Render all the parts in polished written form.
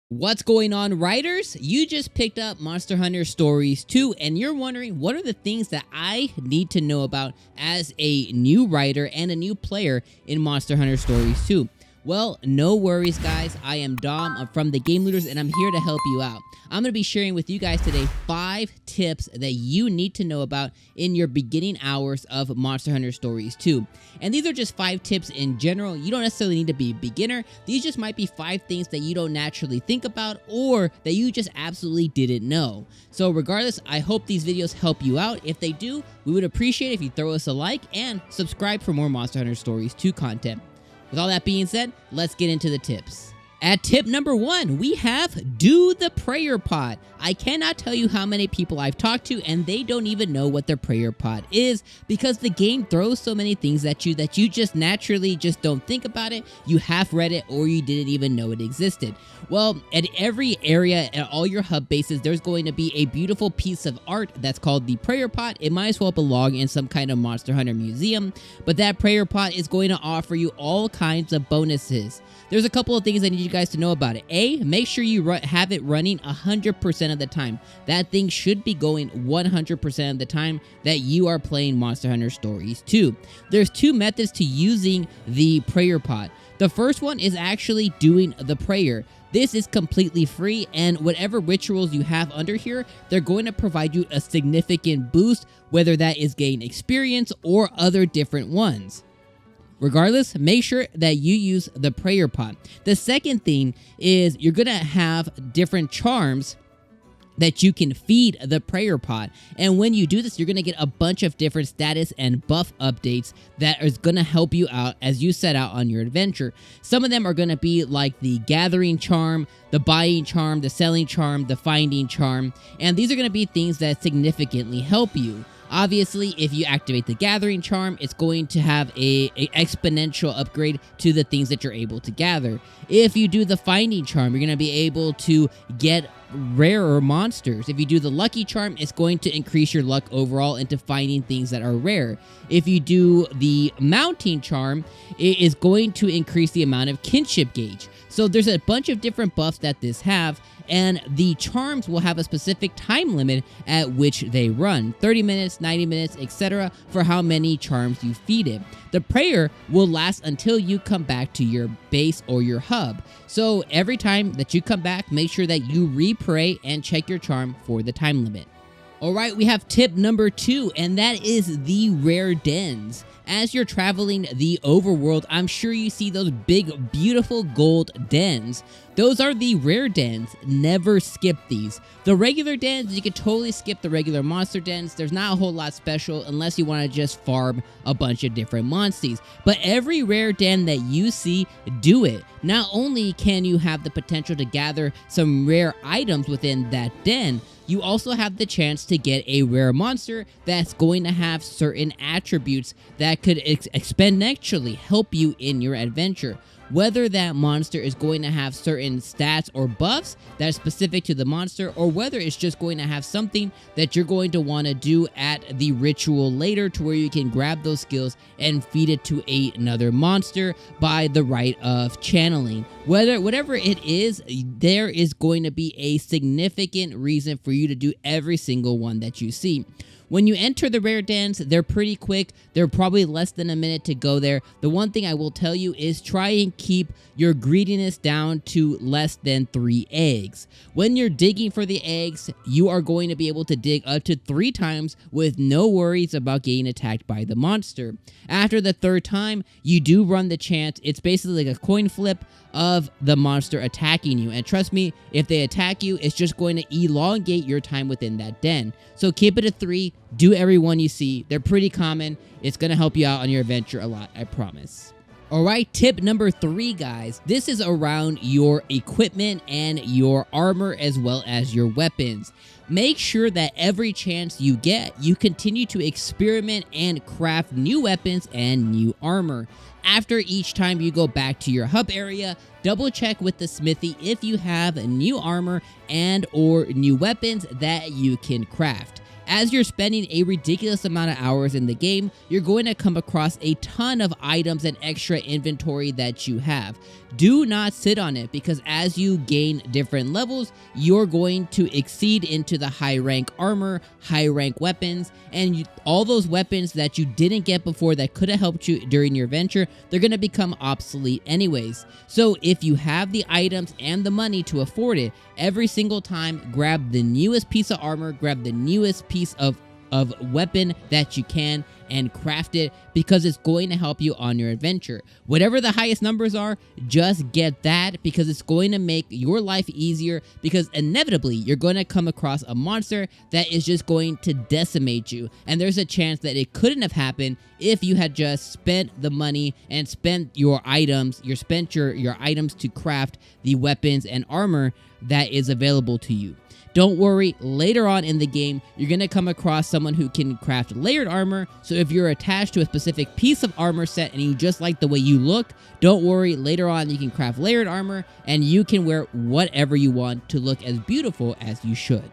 What's going on, writers? You just picked up Monster Hunter Stories 2, and you're wondering what are the things that I need to know about as a new writer and a new player in Monster Hunter Stories 2. Well, no worries, guys. I am Dom. I'm from the Game Looters, and I'm here to help you out. I'm going to be sharing with you guys today 5 tips that you need to know about in your beginning hours of Monster Hunter Stories 2. And these are just 5 tips in general. You don't necessarily need to be a beginner. These just might be 5 things that you don't naturally think about or that you just absolutely didn't know. So regardless, I hope these videos help you out. If they do, we would appreciate it if you throw us a like and subscribe for more Monster Hunter Stories 2 content. With all that being said, let's get into the tips. At tip number 1, we have do the prayer pot. I cannot tell you how many people I've talked to and they don't even know what their prayer pot is because the game throws so many things at you that you just naturally just don't think about it. You half read it or you didn't even know it existed. Well, at every area, at all your hub bases, there's going to be a beautiful piece of art that's called the prayer pot. It might as well belong in some kind of Monster Hunter museum, but that prayer pot is going to offer you all kinds of bonuses. There's a couple of things I need you guys to know about it. A, make sure you have it running 100% of the time. That thing should be going 100% of the time that you are playing Monster Hunter Stories 2. There's 2 methods to using the prayer pot. The first one is actually doing the prayer. This is completely free, and whatever rituals you have under here, they're going to provide you a significant boost, whether that is gain experience or other different ones. Regardless, make sure that you use the prayer pot. The second thing is you're going to have different charms that you can feed the prayer pot. And when you do this, you're going to get a bunch of different status and buff updates that is going to help you out as you set out on your adventure. Some of them are going to be like the gathering charm, the buying charm, the selling charm, the finding charm. And these are going to be things that significantly help you. Obviously, if you activate the Gathering Charm, it's going to have a exponential upgrade to the things that you're able to gather. If you do the Finding Charm, you're going to be able to get rarer monsters. If you do the Lucky Charm, it's going to increase your luck overall into finding things that are rare. If you do the Mounting Charm, it is going to increase the amount of kinship gauge. So there's a bunch of different buffs that this have, and the charms will have a specific time limit at which they run. 30 minutes, 90 minutes, etc. for how many charms you feed it. The prayer will last until you come back to your base or your hub. So every time that you come back, make sure that you re-pray and check your charm for the time limit. Alright, we have tip number 2, and that is the rare dens. As you're traveling the overworld, I'm sure you see those big, beautiful gold dens. Those are the rare dens. Never skip these. The regular dens, you could totally skip the regular monster dens. There's not a whole lot special unless you want to just farm a bunch of different monsters. But every rare den that you see, do it. Not only can you have the potential to gather some rare items within that den, you also have the chance to get a rare monster that's going to have certain attributes that could exponentially help you in your adventure. Whether that monster is going to have certain stats or buffs that are specific to the monster, or whether it's just going to have something that you're going to want to do at the ritual later to where you can grab those skills and feed it to another monster by the right of channeling. Whatever it is, there is going to be a significant reason for you to do every single one that you see. When you enter the rare dens, they're pretty quick. They're probably less than a minute to go there. The one thing I will tell you is try and keep your greediness down to less than 3 eggs. When you're digging for the eggs, you are going to be able to dig up to 3 times with no worries about getting attacked by the monster. After the 3rd time, you do run the chance. It's basically like a coin flip of the monster attacking you. And trust me, if they attack you, it's just going to elongate your time within that den. So keep it at 3. Do every one you see. They're pretty common. It's going to help you out on your adventure a lot, I promise. Alright, tip number 3, guys. This is around your equipment and your armor as well as your weapons. Make sure that every chance you get, you continue to experiment and craft new weapons and new armor. After each time you go back to your hub area, double check with the smithy if you have new armor and or new weapons that you can craft. As you're spending a ridiculous amount of hours in the game, you're going to come across a ton of items and extra inventory that you have. Do not sit on it, because as you gain different levels, you're going to exceed into the high rank armor, high rank weapons, and all those weapons that you didn't get before that could have helped you during your adventure, they're going to become obsolete anyways. So if you have the items and the money to afford it, every single time grab the newest piece of armor, grab the newest piece of weapon that you can, and craft it, because it's going to help you on your adventure. Whatever the highest numbers are, just get that, because it's going to make your life easier, because inevitably you're going to come across a monster that is just going to decimate you, and there's a chance that it couldn't have happened if you had just spent the money and spent your items, your items to craft the weapons and armor that is available to you. Don't worry, later on in the game, you're going to come across someone who can craft layered armor, so if you're attached to a specific piece of armor set and you just like the way you look, don't worry, later on you can craft layered armor and you can wear whatever you want to look as beautiful as you should.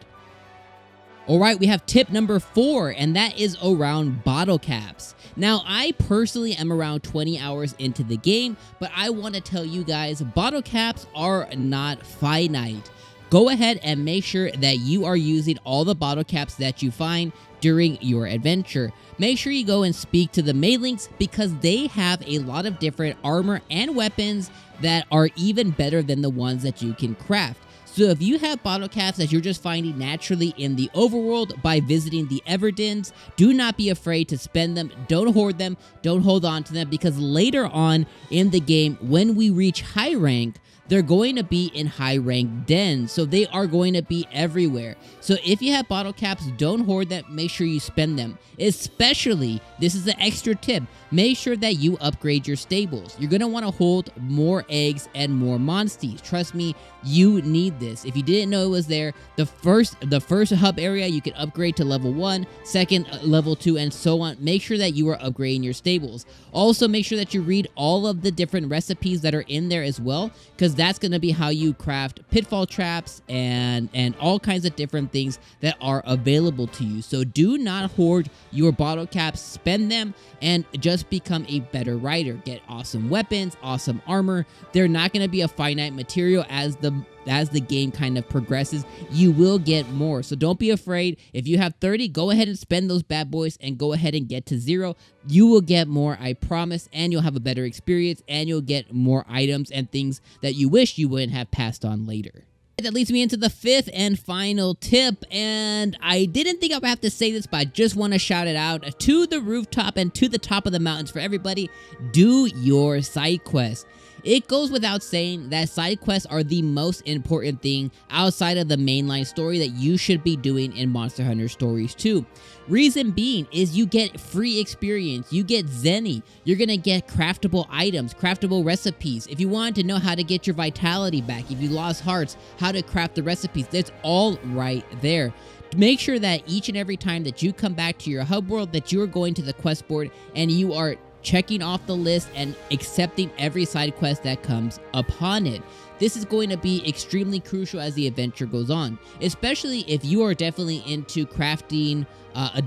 Alright, we have tip number 4, and that is around bottle caps. Now, I personally am around 20 hours into the game, but I want to tell you guys, bottle caps are not finite. Go ahead and make sure that you are using all the bottle caps that you find during your adventure. Make sure you go and speak to the Maelings, because they have a lot of different armor and weapons that are even better than the ones that you can craft. So if you have bottle caps that you're just finding naturally in the overworld by visiting the Everdens, do not be afraid to spend them. Don't hoard them. Don't hold on to them, because later on in the game, when we reach high rank, they're going to be in high rank dens, so they are going to be everywhere. So if you have bottle caps, don't hoard them, make sure you spend them. Especially, this is an extra tip, make sure that you upgrade your stables. You're going to want to hold more eggs and more monsties. Trust me, you need this. If you didn't know it was there, the first hub area you can upgrade to level 1, second level 2, and so on. Make sure that you are upgrading your stables. Also, make sure that you read all of the different recipes that are in there as well, because that's going to be how you craft pitfall traps and all kinds of different things that are available to you. So do not hoard your bottle caps, spend them, and just become a better rider. Get awesome weapons, awesome armor. They're not going to be a finite material as the game kind of progresses. You will get more, so don't be afraid. If you have 30, go ahead and spend those bad boys and go ahead and get to 0. You will get more, I promise, and you'll have a better experience, and you'll get more items and things that you wish you wouldn't have passed on later. That leads me into the 5th and final tip, and I didn't think I would have to say this, but I just want to shout it out to the rooftop and to the top of the mountains for everybody. Do your side quests. It goes without saying that side quests are the most important thing outside of the mainline story that you should be doing in Monster Hunter Stories 2. Reason being is you get free experience, you get Zenny, you're gonna get craftable items, craftable recipes. If you wanted to know how to get your vitality back, if you lost hearts, how to craft the recipes, that's all right there. Make sure that each and every time that you come back to your hub world that you are going to the quest board and you are checking off the list and accepting every side quest that comes upon it. This is going to be extremely crucial as the adventure goes on, especially if you are definitely into crafting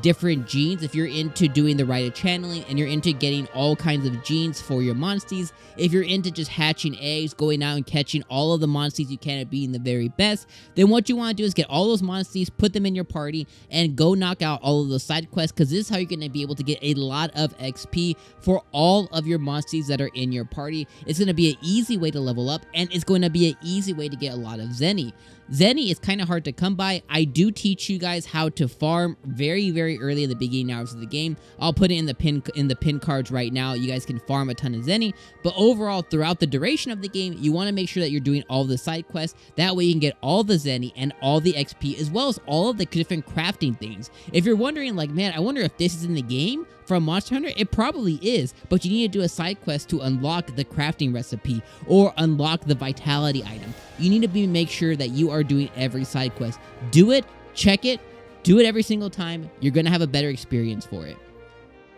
different genes. If you're into doing the Rite of Channeling and you're into getting all kinds of genes for your monsties, if you're into just hatching eggs, going out and catching all of the monsties you can and being the very best, then what you want to do is get all those monsties, put them in your party, and go knock out all of those side quests, because this is how you're going to be able to get a lot of XP for all of your monsties that are in your party. It's going to be an easy way to level up, and it's going to be an easy way to get a lot of Zenny. Zenny is kind of hard to come by. I do teach you guys how to farm very, very early in the beginning hours of the game. I'll put it in the pin cards right now. You guys can farm a ton of Zenny, but overall, throughout the duration of the game, you want to make sure that you're doing all the side quests. That way you can get all the Zenny and all the XP, as well as all of the different crafting things. If you're wondering, like, man, I wonder if this is in the game from Monster Hunter, it probably is, but you need to do a side quest to unlock the crafting recipe or unlock the vitality item. You need to make sure that you are doing every side quest. Do it, check it, do it every single time. You're going to have a better experience for it.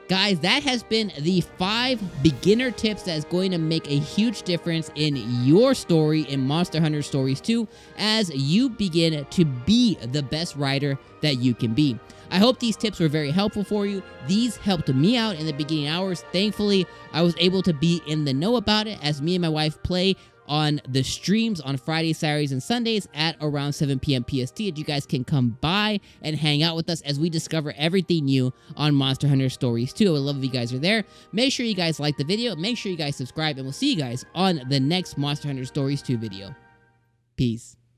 Guys, that has been the 5 beginner tips that is going to make a huge difference in your story in Monster Hunter Stories 2 as you begin to be the best rider that you can be. I hope these tips were very helpful for you. These helped me out in the beginning hours. Thankfully, I was able to be in the know about it as me and my wife play on the streams on Fridays, Saturdays, and Sundays at around 7 p.m. PST. And you guys can come by and hang out with us as we discover everything new on Monster Hunter Stories 2. I would love if you guys are there. Make sure you guys like the video. Make sure you guys subscribe. And we'll see you guys on the next Monster Hunter Stories 2 video. Peace.